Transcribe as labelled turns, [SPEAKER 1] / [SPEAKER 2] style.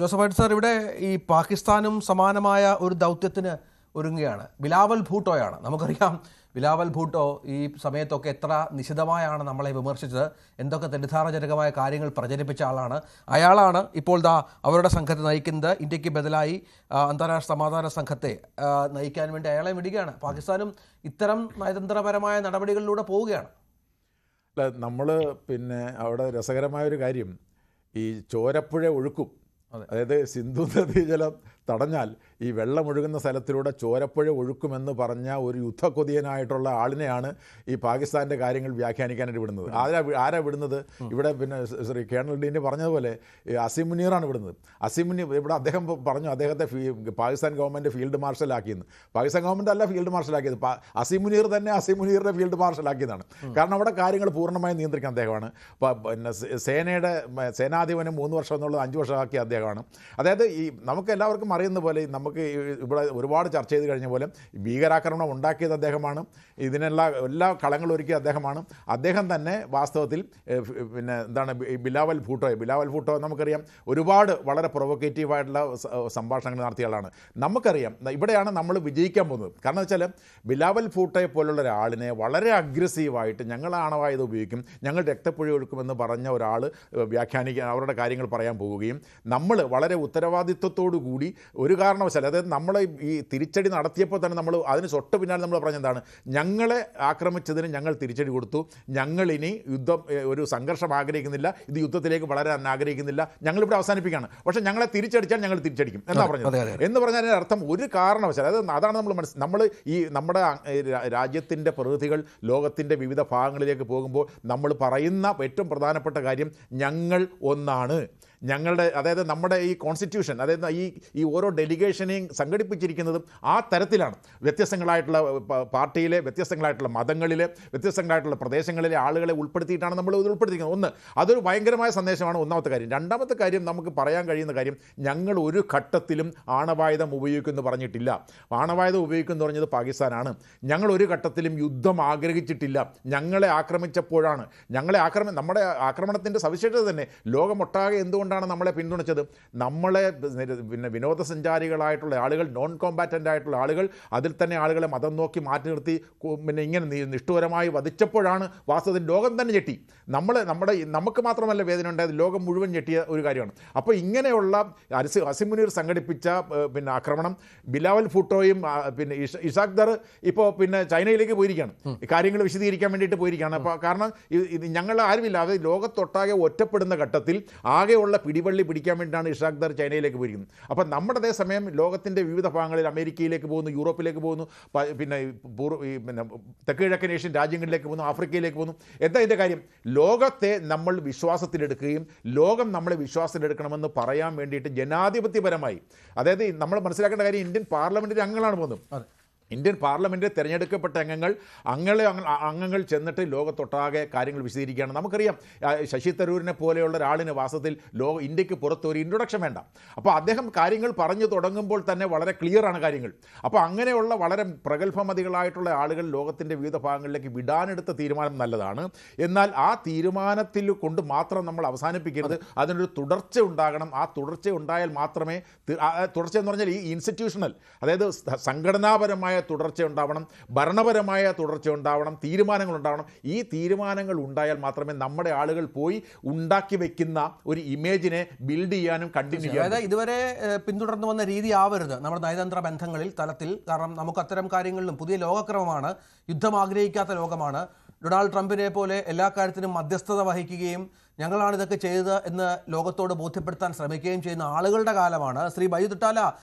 [SPEAKER 1] Joseph sir, ഇവിടെ ഈ പാകിസ്ഥാനും സമാനമായ ഒരു ദൗത്യത്തിന് ഒരുങ്ങുകയാണ്. ബിലാവൽ ഭൂട്ടോയാണ്. നമുക്കറിയാം, ബിലാവൽ ഭൂട്ടോ ഈ സമയത്തൊക്കെ എത്ര നിശിതമായാണ് നമ്മളെ വിമർശിച്ചത്, എന്തൊക്കെ തെറ്റിദ്ധാരണജനകമായ കാര്യങ്ങൾ പ്രചരിപ്പിച്ച ആളാണ്. അയാളാണ് ഇപ്പോൾ അവരുടെ സംഘത്തെ നയിക്കുന്നത്. ഇന്ത്യക്ക് ബദലായി അന്താരാഷ്ട്ര സമാധാന സംഘത്തെ നയിക്കാൻ വേണ്ടി അയാളെ വിടുകയാണ്. പാകിസ്ഥാനും ഇത്തരം നയതന്ത്രപരമായ നടപടികളിലൂടെ പോവുകയാണ്.
[SPEAKER 2] നമ്മൾ അവിടെ രസകരമായൊരു കാര്യം, ഈ ചോരപ്പുഴ ഒഴുക്കും, അതായത് സിന്ധു നദീജലം തടഞ്ഞാൽ ഈ വെള്ളമൊഴുകുന്ന സ്ഥലത്തിലൂടെ ചോരപ്പുഴ ഒഴുക്കുമെന്ന് പറഞ്ഞ ഒരു യുദ്ധക്കൊതിയനായിട്ടുള്ള ആളിനെയാണ് ഈ പാകിസ്ഥാൻ്റെ കാര്യങ്ങൾ വ്യാഖ്യാനിക്കാനായിട്ട് വിടുന്നത്. ആരാ വിടുന്നത്? ഇവിടെ ശ്രീ കേണൽ ഡീന് പറഞ്ഞതുപോലെ അസീം മുനീറാണ് വിടുന്നത്. അസീം മുനീർ ഇവിടെ അദ്ദേഹം പറഞ്ഞു അദ്ദേഹത്തെ പാകിസ്ഥാൻ ഗവൺമെൻറ് ഫീൽഡ് മാർഷലാക്കിയെന്ന്. പാകിസ്ഥാൻ ഗവൺമെൻറ് അല്ല ഫീൽഡ് മാർഷലാക്കിയത്, അസീം മുനീർ തന്നെ അസീം മുനീറിനെ ഫീൽഡ് മാർഷലാക്കിയതാണ്. കാരണം അവിടെ കാര്യങ്ങൾ പൂർണ്ണമായും നിയന്ത്രിക്കാൻ അദ്ദേഹമാണ്. സേനാധിപനും 3 വർഷം എന്നുള്ളത് 5 വർഷമാക്കിയ അദ്ദേഹമാണ്. അതായത് ഈ നമുക്ക് എല്ലാവർക്കും അറിയുന്ന പോലെ, നമുക്ക് ഇവിടെ ഒരുപാട് ചർച്ച ചെയ്ത് കഴിഞ്ഞ പോലെ, ഭീകരാക്രമണം ഉണ്ടാക്കിയത് അദ്ദേഹമാണ്, എല്ലാ കളങ്ങളും ഒരുക്കിയ അദ്ദേഹമാണ്. അദ്ദേഹം തന്നെ വാസ്തവത്തിൽ ബിലാവൽ ഭൂട്ടോ നമുക്കറിയാം ഒരുപാട് വളരെ പ്രൊവോക്കേറ്റീവായിട്ടുള്ള സംഭാഷണങ്ങൾ നടത്തിയ ആളാണ്. നമുക്കറിയാം ഇവിടെയാണ് നമ്മൾ വിജയിക്കാൻ പോകുന്നത്. കാരണം വെച്ചാൽ ബിലാവൽ ഭൂട്ടോയെ പോലുള്ള ഒരാളിനെ വളരെ അഗ്രസീവായിട്ട് ഞങ്ങൾ ആണവായുധം ഉപയോഗിക്കും, ഞങ്ങൾ രക്തപ്പുഴ ഒഴുക്കുമെന്ന് പറഞ്ഞ ഒരാൾ വ്യാഖ്യാനിക്കാൻ അവരുടെ കാര്യങ്ങൾ പറയാൻ പോവുകയും നമ്മൾ വളരെ ഉത്തരവാദിത്വത്തോടു കൂടി ഒരു കാരണവശാൽ, അതായത് നമ്മൾ ഈ തിരിച്ചടി നടത്തിയപ്പോൾ തന്നെ നമ്മൾ അതിന് തൊട്ട് പിന്നാലെ നമ്മൾ പറഞ്ഞെന്താണ്, ഞങ്ങളെ ആക്രമിച്ചതിന് ഞങ്ങൾ തിരിച്ചടി കൊടുത്തു, ഞങ്ങളിനി ഒരു സംഘർഷം ആഗ്രഹിക്കുന്നില്ല, ഇത് യുദ്ധത്തിലേക്ക് വളരാൻ ആഗ്രഹിക്കുന്നില്ല, ഞങ്ങളിവിടെ അവസാനിപ്പിക്കുകയാണ്, പക്ഷേ ഞങ്ങളെ തിരിച്ചടിച്ചാൽ ഞങ്ങൾ തിരിച്ചടിക്കും എന്നാ പറഞ്ഞത്. എന്ന് പറഞ്ഞാൽ അതിൻ്റെ അർത്ഥം ഒരു കാരണവശാൽ, അതാണ് നമ്മൾ ഈ നമ്മുടെ രാജ്യത്തിൻ്റെ പ്രതിനിധികൾ ലോകത്തിൻ്റെ വിവിധ ഭാഗങ്ങളിലേക്ക് പോകുമ്പോൾ നമ്മൾ പറയുന്ന ഏറ്റവും പ്രധാനപ്പെട്ട കാര്യം ഞങ്ങൾ ഒന്നാണ്. അതായത് നമ്മുടെ ഈ കോൺസ്റ്റിറ്റ്യൂഷൻ, അതായത് ഈ ഓരോ ഡെലിഗേഷനെയും സംഘടിപ്പിച്ചിരിക്കുന്നതും ആ തരത്തിലാണ്. വ്യത്യസ്തങ്ങളായിട്ടുള്ള പാർട്ടിയിലെ, വ്യത്യസ്തങ്ങളായിട്ടുള്ള മതങ്ങളിലെ, വ്യത്യസ്തങ്ങളായിട്ടുള്ള പ്രദേശങ്ങളിലെ ആളുകളെ ഉൾപ്പെടുത്തിയിട്ടാണ് നമ്മൾ ഇത് ഉൾപ്പെടുത്തിയിരിക്കുന്നത്. അതൊരു ഭയങ്കരമായ സന്ദേശമാണ്, ഒന്നാമത്തെ കാര്യം. രണ്ടാമത്തെ കാര്യം, നമുക്ക് പറയാൻ കഴിയുന്ന കാര്യം, ഞങ്ങൾ ഒരു ഘട്ടത്തിലും ആണവായുധം ഉപയോഗിക്കുമെന്ന് പറഞ്ഞിട്ടില്ല. ആണവായുധം ഉപയോഗിക്കുമെന്ന് പറഞ്ഞത് പാകിസ്ഥാനാണ്. ഞങ്ങൾ ഒരു ഘട്ടത്തിലും യുദ്ധം ആഗ്രഹിച്ചിട്ടില്ല. ഞങ്ങളെ ആക്രമിച്ചപ്പോഴാണ് നമ്മുടെ ആക്രമണത്തിൻ്റെ സവിശേഷത തന്നെ ലോകമൊട്ടാകെ എന്തുകൊണ്ടാണ് നമ്മളെ പിന്തുണച്ചത്? നമ്മളെ വിനോദസഞ്ചാരികളായിട്ടുള്ള ആളുകൾ, നോൺ കോമ്പാറ്റൻ്റ് ആയിട്ടുള്ള ആളുകൾ, അതിൽ തന്നെ ആളുകളെ മതം നോക്കി മാറ്റി നിർത്തി ഇങ്ങനെ നിഷ്ഠൂരമായി വധിച്ചപ്പോഴാണ് വാസ്തവത്തിൽ ലോകം തന്നെ ഞെട്ടി. നമുക്ക് മാത്രമല്ല വേദന ഉണ്ടായത്, ലോകം മുഴുവൻ ഞെട്ടിയ ഒരു കാര്യമാണ്. അപ്പോൾ ഇങ്ങനെയുള്ള അസീം മുനീർ സംഘടിപ്പിച്ച ആക്രമണം, ബിലാവൽ ഭൂട്ടോയും ഇസാഖ് ദർ ഇപ്പോൾ ചൈനയിലേക്ക് പോയിരിക്കുകയാണ്, കാര്യങ്ങൾ വിശദീകരിക്കാൻ വേണ്ടിയിട്ട് പോയിരിക്കുകയാണ്. അപ്പോൾ കാരണം ഞങ്ങൾ ആരുമില്ല, അത് ലോകത്തൊട്ടാകെ ഒറ്റപ്പെടുന്ന ഘട്ടത്തിൽ ആകെയുള്ള പിടിവള്ളി പിടിക്കാൻ വേണ്ടിയിട്ടാണ് ഇസാഖ് ദർ ചൈനയിലേക്ക് പോയിരിക്കുന്നത്. അപ്പം നമ്മുടെ അതേസമയം ലോകത്തിൻ്റെ വിവിധ ഭാഗങ്ങളിൽ അമേരിക്കയിലേക്ക് പോകുന്നു, യൂറോപ്പിലേക്ക് പോകുന്നു, തെക്ക് കിഴക്കൻ ഏഷ്യൻ രാജ്യങ്ങളിലേക്ക് പോകുന്നു, ആഫ്രിക്കയിലേക്ക് പോകുന്നു. എന്താ ഇതിൻ്റെ കാര്യം? ലോകത്തെ നമ്മൾ വിശ്വാസത്തിലെടുക്കുകയും ലോകം നമ്മളെ വിശ്വാസത്തിലെടുക്കണമെന്ന് പറയാൻ വേണ്ടിയിട്ട് ജനാധിപത്യപരമായി, അതായത് നമ്മൾ മനസ്സിലാക്കേണ്ട കാര്യം, ഇന്ത്യൻ പാർലമെൻറ്റിൻ്റെ അംഗങ്ങളാണ് പോകുന്നത്. ഇന്ത്യൻ പാർലമെൻറ്റിൽ തിരഞ്ഞെടുക്കപ്പെട്ട അംഗങ്ങൾ ചെന്നിട്ട് ലോകത്തൊട്ടാകെ കാര്യങ്ങൾ വിശദീകരിക്കുകയാണ്. നമുക്കറിയാം ശശി തരൂരിനെ പോലെയുള്ള ഒരാളിന് വാസ്തവത്തിൽ ഇന്ത്യക്ക് പുറത്ത് ഒരു ഇൻട്രൊഡക്ഷൻ വേണ്ട. അപ്പോൾ അദ്ദേഹം കാര്യങ്ങൾ പറഞ്ഞു തുടങ്ങുമ്പോൾ തന്നെ വളരെ ക്ലിയറാണ് കാര്യങ്ങൾ. അപ്പോൾ അങ്ങനെയുള്ള വളരെ പ്രഗത്ഭമതികളായിട്ടുള്ള ആളുകൾ ലോകത്തിൻ്റെ വിവിധ ഭാഗങ്ങളിലേക്ക് വിടാനെടുത്ത തീരുമാനം നല്ലതാണ്. എന്നാൽ ആ തീരുമാനത്തിൽ കൊണ്ട് മാത്രം നമ്മൾ അവസാനിപ്പിക്കരുത്, അതിനൊരു തുടർച്ച ഉണ്ടാകണം. ആ തുടർച്ച ഉണ്ടായാൽ മാത്രമേ, തുടർച്ച എന്ന് പറഞ്ഞാൽ ഈ ഇൻസ്റ്റിറ്റ്യൂഷണൽ, അതായത് സംഘടനാപരമായ തുടർച്ച ഉണ്ടാവണം, ഭരണപരമായ തുടർച്ച ഉണ്ടാവണം, തീരുമാനങ്ങൾ ഉണ്ടാവണം. ഈ തീരുമാനങ്ങൾ ഉണ്ടായാൽ മാത്രമേ നമ്മുടെ ആളുകൾ പോയി ഉണ്ടാക്കി വെക്കുന്ന ഒരു ഇമേജിനെ ബിൽഡ് ചെയ്യാനും കണ്ടിന്യൂ ചെയ്യാനും.
[SPEAKER 1] അതായത് ഇതുവരെ പിന്തുടർന്നു വന്ന രീതി ആവരുത് നമ്മുടെ നയതന്ത്ര ബന്ധങ്ങളിൽ തലത്തിൽ. കാരണം നമുക്ക് അത്തരം കാര്യങ്ങളിലും പുതിയ ലോകക്രമമാണ്, യുദ്ധം ആഗ്രഹിക്കാത്ത ലോകമാണ്. ഡൊണാൾഡ് ട്രംപിനെ പോലെ എല്ലാ കാര്യത്തിനും മധ്യസ്ഥത വഹിക്കുകയും ഞങ്ങളാണ് ഇതൊക്കെ ചെയ്തത് എന്ന് ലോകത്തോട് ബോധ്യപ്പെടുത്താൻ ശ്രമിക്കുകയും ചെയ്യുന്ന ആളുകളുടെ കാലമാണ്. ശ്രീ ബൈജു തിട്ടാല,